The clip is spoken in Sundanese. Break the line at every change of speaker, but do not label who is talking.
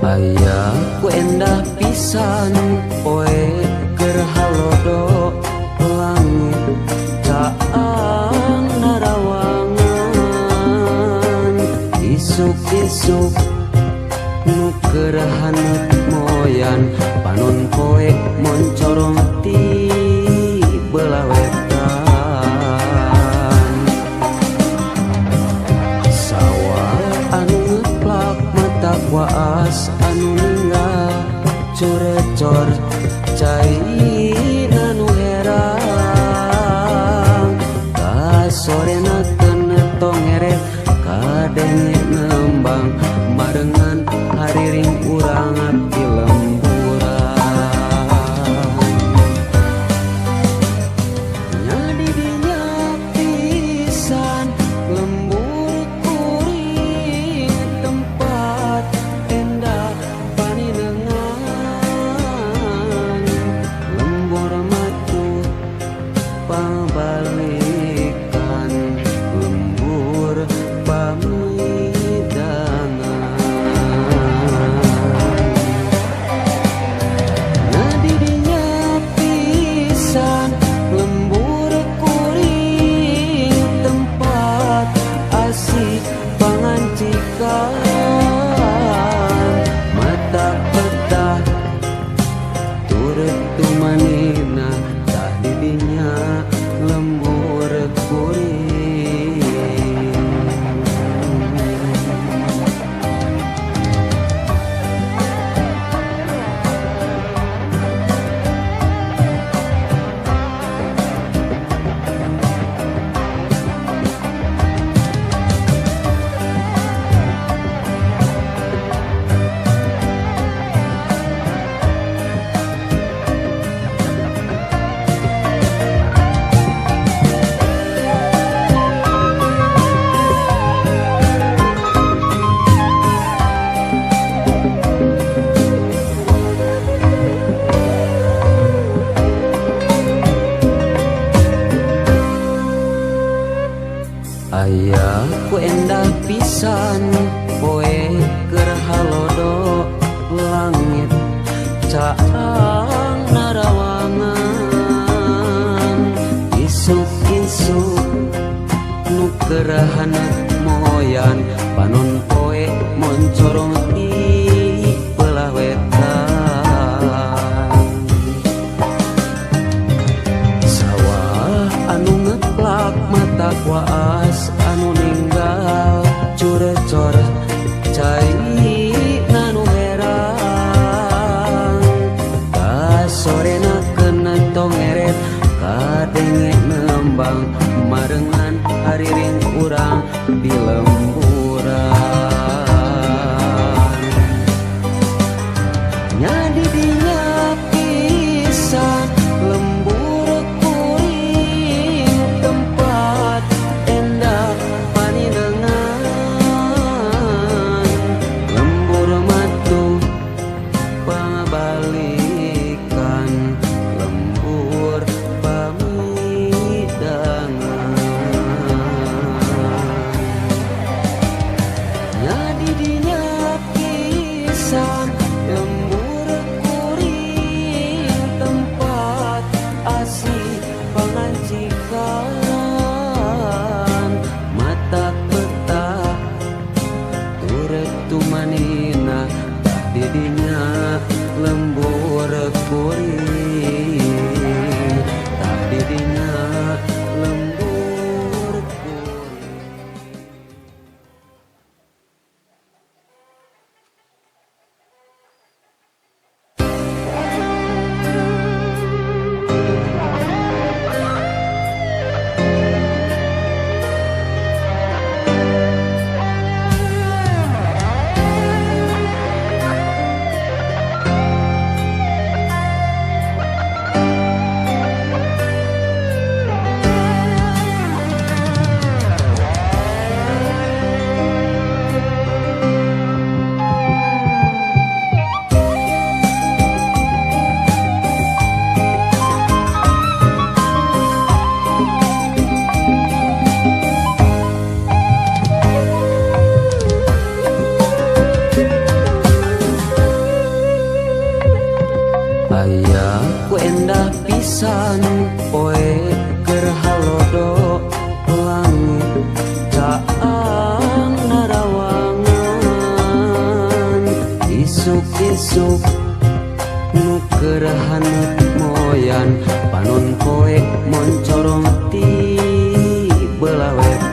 Aya ku endah pisan poe keur halodo langit caang narawangan isuk-isuk nu keur haneut moyan panon poe moncorong ti belah wetan sawah anu ngeplak mata waas anu ninggal corecor cairna nu herang kasorena kena tongeret kadenge nembang marengan hariring urang abdi lemburan nyadi dinya pisan lembur kuring tempat endah paninengan lembur matu pabalikan lembur pamidangan nadi dinya pisan lembur kuring tempat asik pangancikan mata petah turut tumanina tah didinya lembur kuring aya ku endah pisan poe keur halodo langit caang narawangan isuk-isuk nu keur haneut moyan panon poe moncorong di belah wetan sawah anu ngeplak mata waas anu ninggal curecor cairna nu herang kasorena kena tongeret kadenge nembang marengan hariring urang di lemburan nyadi dinya pisan lembur kuring tempat endah paninengan lembur matu pangabalikan lembur pamidangan nyadi dinya pisan lembur kuring tempat asik pangancikan mata petah turut tumanina tah didinya lembur kuring tah didinya lembur kuring. Aya ku endah pisan poe keur halodo langit caang narawangan isuk-isuk nu keur haneut moyan panon poe moncorong ti beulawet